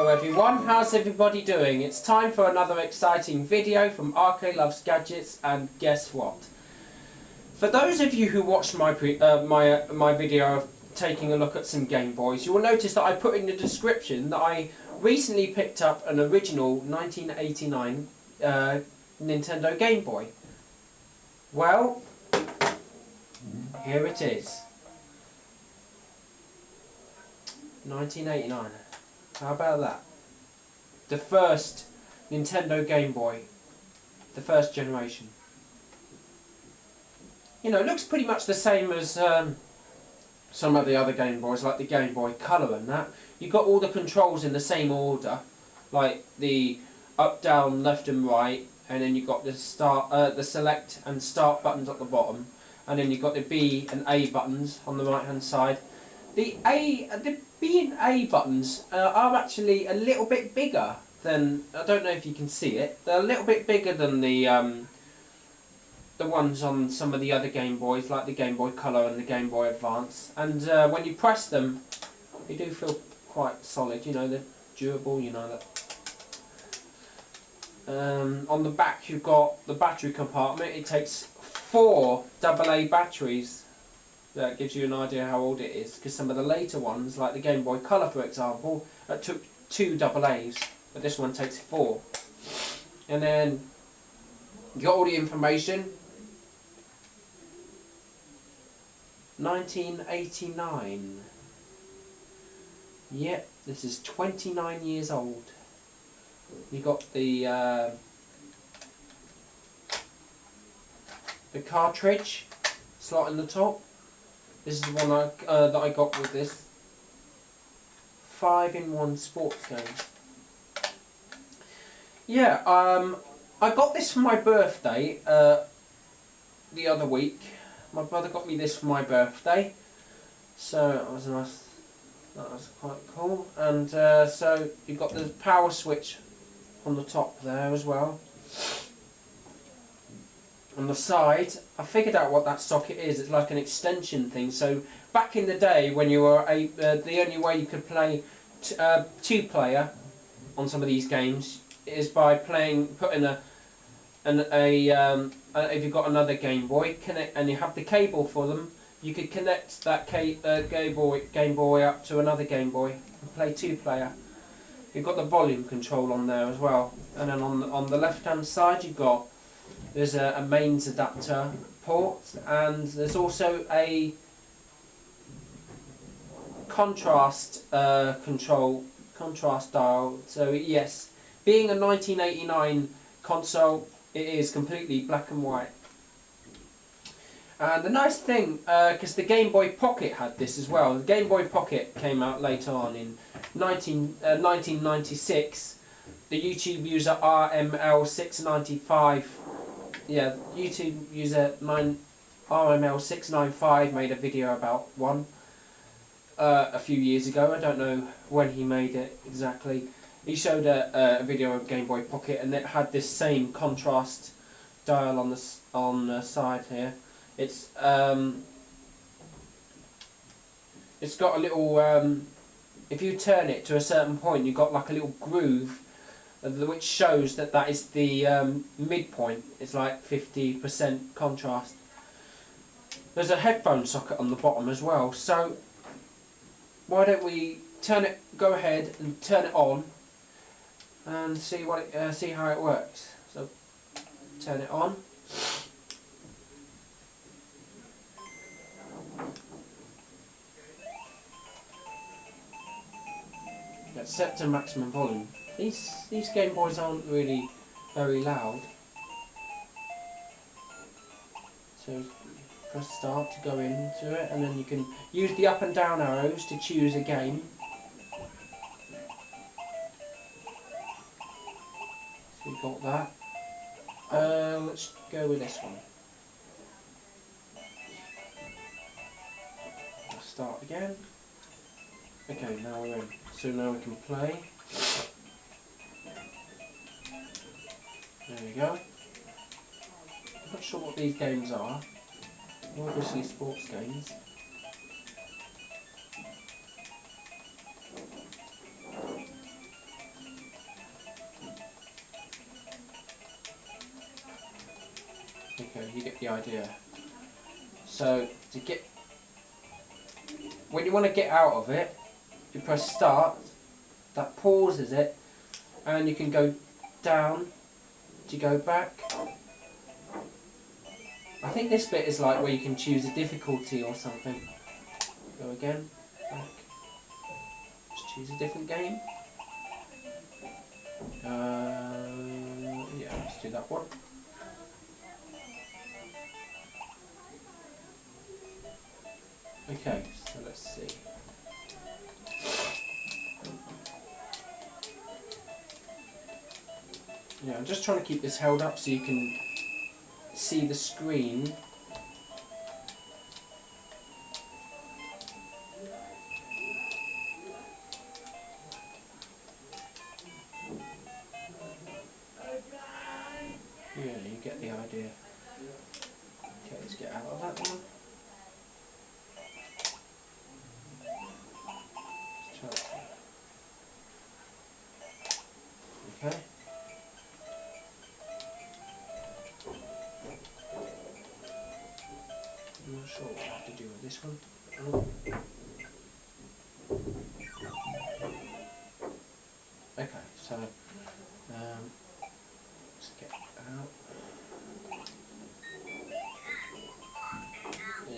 Hello everyone, how's everybody doing? It's time for another exciting video from RK Loves Gadgets, and guess what? For those of you who watched my video of taking a look at some Game Boys, you will notice that I put in the description that I recently picked up an original 1989 Nintendo Game Boy. Well, here it is. 1989. How about that? The first Nintendo Game Boy. The first generation. You know, it looks pretty much the same as some of the other Game Boys, like the Game Boy Color and that. You've got all the controls in the same order, like the up, down, left and right, and then you've got the the select and start buttons at the bottom, and then you've got the B and A buttons on the right hand side. The B and A buttons are actually a little bit bigger than, I don't know if you can see it, they're a little bit bigger than the ones on some of the other Game Boys, like the Game Boy Color and the Game Boy Advance. And when you press them, they do feel quite solid, you know, they're durable, you know that. On the back you've got the battery compartment. It takes 4 AA batteries. That gives you an idea how old it is, because some of the later ones, like the Game Boy Color for example, took 2 AA's, but this one takes 4. And then you got all the information. 1989. Yep, this is 29 years old. You got the cartridge slot in the top. This is the one that I got with this 5-in-1 sports game. Yeah, I got this for my birthday the other week. My brother got me this for my birthday, so that was nice. That was quite cool. And so you've got the power switch on the top there as well. On the side, I figured out what that socket is. It's like an extension thing. So back in the day, when you were the only way you could play two-player on some of these games is by putting if you've got another Game Boy and you have the cable for them, you could connect that Game Boy up to another Game Boy and play two-player. You've got the volume control on there as well, and then on the left-hand side there's a mains adapter port, and there's also a contrast contrast dial. So yes, being a 1989 console, it is completely black and white. And the nice thing, because the Game Boy Pocket had this as well. The Game Boy Pocket came out later on in 1996. The YouTube user RML695, yeah, YouTube user RML695 made a video about one a few years ago. I don't know when he made it exactly. He showed a video of Game Boy Pocket, and it had this same contrast dial on the side here. It's got a little if you turn it to a certain point, you've got like a little groove which shows that is the midpoint. It's like 50% contrast. There's a headphone socket on the bottom as well, so why don't we go ahead and turn it on and see how it works. So turn it on. Get set to maximum volume. These Game Boys aren't really very loud. So press start to go into it, and then you can use the up and down arrows to choose a game. So we got that. Let's go with this one. Let's start again. Okay, now we're in. So now we can play. There we go. I'm not sure what these games are. Obviously sports games. the idea. So to get, when you want to get out of it, you press start, that pauses it, and you can go down to go back. I think this bit is like where you can choose a difficulty or something. Go again, back. Just choose a different game. Yeah, let's do that one. Okay, so let's see. Yeah, I'm just trying to keep this held up so you can see the screen. Yeah, you get the idea. Okay, let's get out of that one. Okay. I'm not sure what I have to do with this one. Oh. Okay, so let's get out.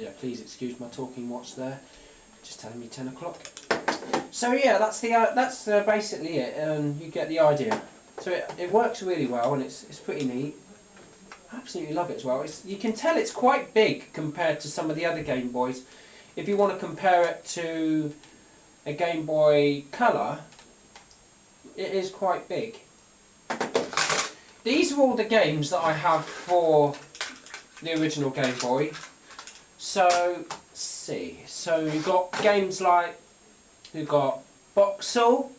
Yeah, please excuse my talking watch there. Just telling me 10 o'clock. So yeah, that's basically it, and you get the idea. So it works really well, and it's pretty neat. I absolutely love it as well. You can tell it's quite big compared to some of the other Game Boys. If you want to compare it to a Game Boy Color, it is quite big. These are all the games that I have for the original Game Boy. So let's see. So you've got games like, you've got Boxall,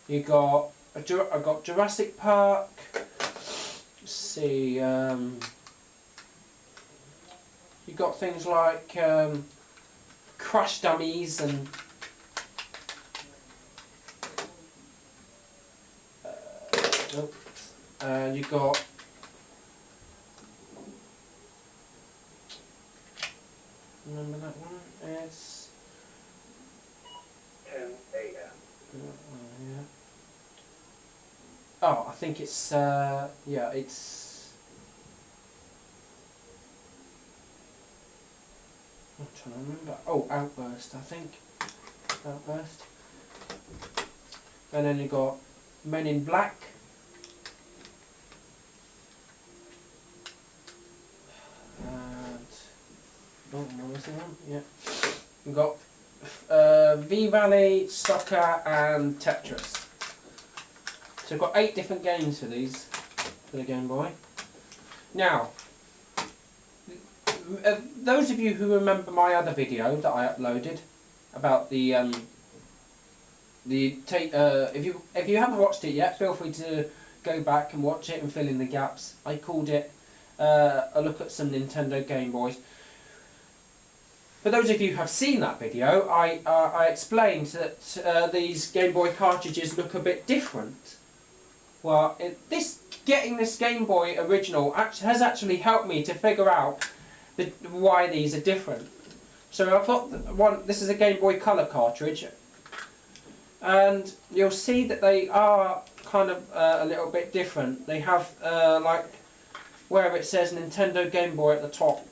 you got I've got Jurassic Park. Let's see. You got things like Crash Dummies and you got remember that one? It's 10 a.m. Yeah. Oh, I think it's yeah, it's. I'm trying to remember. Oh, Outburst, I think. Outburst. And then you got Men in Black. And oh, what was the one? Yeah. You got V-Valley, Soccer, and Tetris. So I've got 8 different games for these, for the Game Boy. Now, those of you who remember my other video that I uploaded about the if you haven't watched it yet, feel free to go back and watch it and fill in the gaps. I called it a look at some Nintendo Game Boys. For those of you who have seen that video, I explained that these Game Boy cartridges look a bit different. Well, getting this Game Boy original has actually helped me to figure out why these are different. So I've got one. This is a Game Boy Color cartridge, and you'll see that they are kind of a little bit different. They have like where it says Nintendo Game Boy at the top.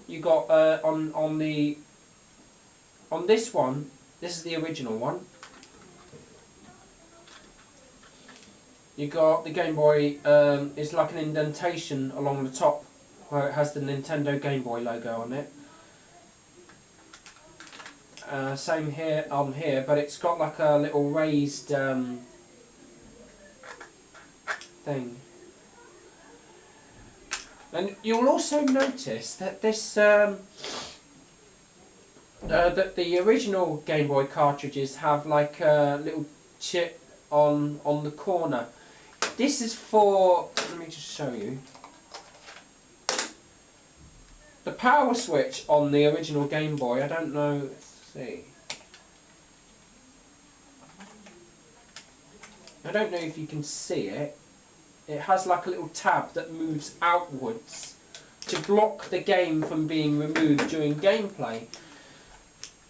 You got on this one. This is the original one. You got the Game Boy. It's like an indentation along the top where it has the Nintendo Game Boy logo on it. Same here on here, but it's got like a little raised thing. And you'll also notice that this that the original Game Boy cartridges have like a little chip on the corner. This is for, let me just show you. The power switch on the original Game Boy, I don't know, let's see. I don't know if you can see it. It has like a little tab that moves outwards. to block the game from being removed during gameplay.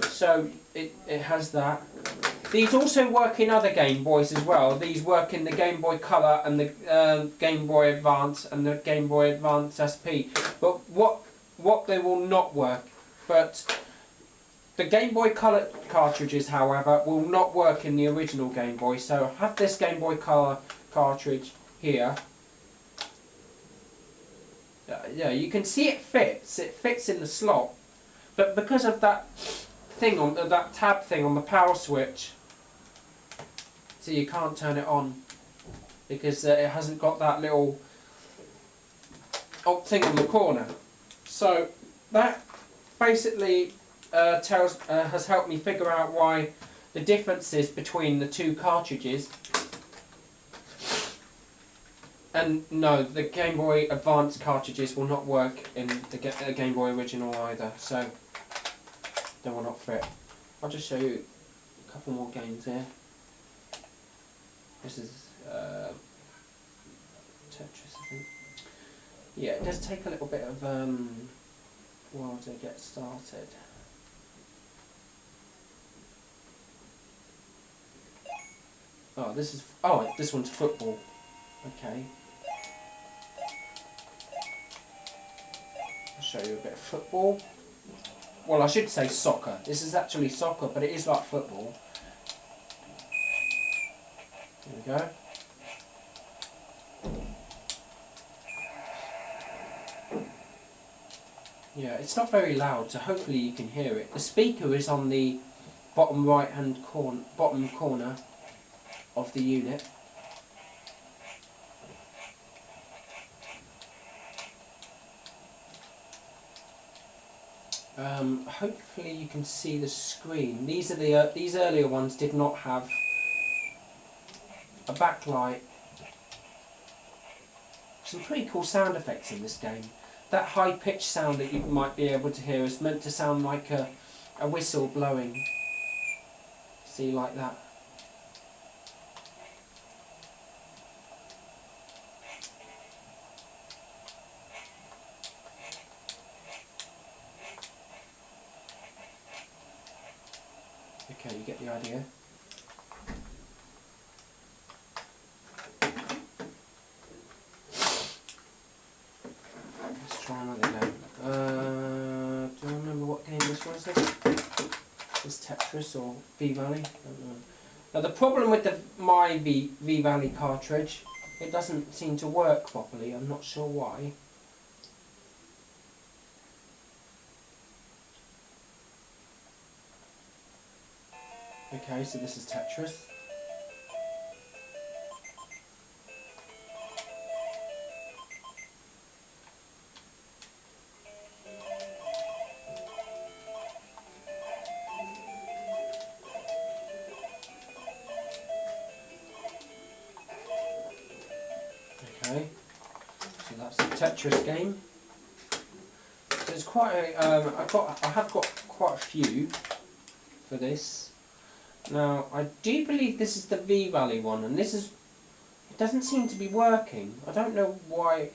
So it has that. These also work in other Game Boys as well. These work in the Game Boy Color and the Game Boy Advance and the Game Boy Advance SP. But what they will not work, but the Game Boy Color cartridges, however, will not work in the original Game Boy. So I have this Game Boy Color cartridge here. Yeah, you can see it fits. It fits in the slot, but because of that thing on that tab thing on the power switch, so you can't turn it on because it hasn't got that little thing on the corner. So that basically has helped me figure out why the differences between the two cartridges. And no, the Game Boy Advance cartridges will not work in the Game Boy original either, so they will not fit. I'll just show you a couple more games here. This is Tetris, I think. Yeah, it does take a little bit of while to get started. Oh, this one's football. Okay. I'll show you a bit of football. Well, I should say soccer. This is actually soccer, but it is like football. There we go. Yeah, it's not very loud, so hopefully you can hear it. The speaker is on the bottom right-hand bottom corner of the unit. Hopefully you can see the screen. These earlier ones did not have a backlight. Some pretty cool sound effects in this game. That high pitched sound that you might be able to hear is meant to sound like a whistle blowing. See, like that. Okay, you get the idea. Let's try another game. Do I remember what game this was? Is Tetris or V-Valley? I don't know. Now the problem with my V-Valley cartridge, it doesn't seem to work properly. I'm not sure why. Okay, so this is Tetris. Okay, so that's the Tetris game. So it's quite a, I have got quite a few for this. Now, I do believe this is the V-Valley one, and it doesn't seem to be working. I don't know why.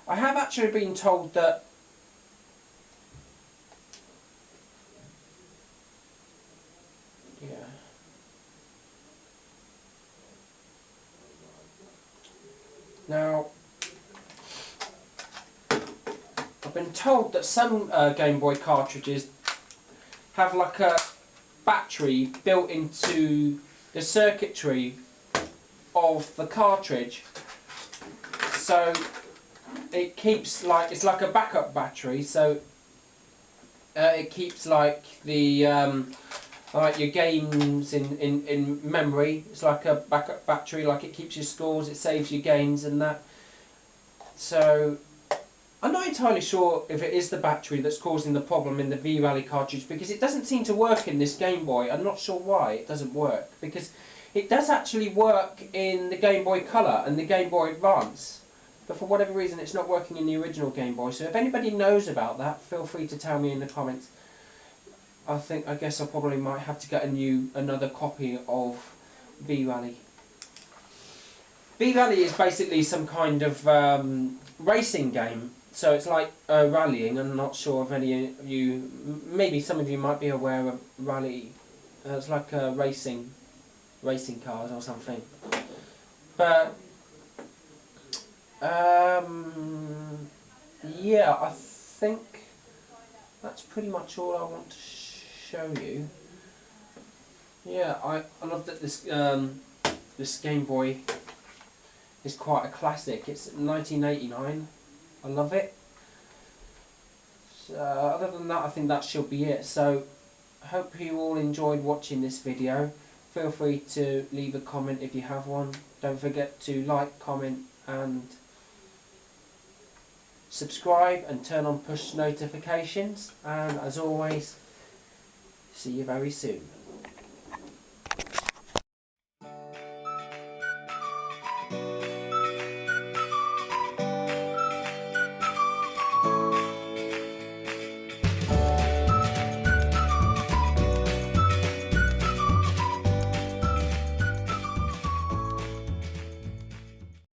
I have actually been told that now, I've been told that some Game Boy cartridges have like a battery built into the circuitry of the cartridge, so it keeps it's like a backup battery, so it keeps like the like your games in memory. It's like a backup battery, like it keeps your scores, it saves your games and that. So I'm not entirely sure if it is the battery that's causing the problem in the V-Valley cartridge, because it doesn't seem to work in this Game Boy. I'm not sure why it doesn't work, because it does actually work in the Game Boy Color and the Game Boy Advance, but for whatever reason it's not working in the original Game Boy. So if anybody knows about that, feel free to tell me in the comments. I guess I probably might have to get another copy of V-Valley. V-Valley is basically some kind of racing game. So it's like rallying. I'm not sure if any of you, maybe some of you might be aware of rally. It's like racing cars or something. But yeah, I think that's pretty much all I want to show you. Yeah, I love that this Game Boy is quite a classic. It's 1989. I love it. So other than that, I think that should be it. So I hope you all enjoyed watching this video. Feel free to leave a comment if you have one. Don't forget to like, comment and subscribe and turn on push notifications. And as always, see you very soon.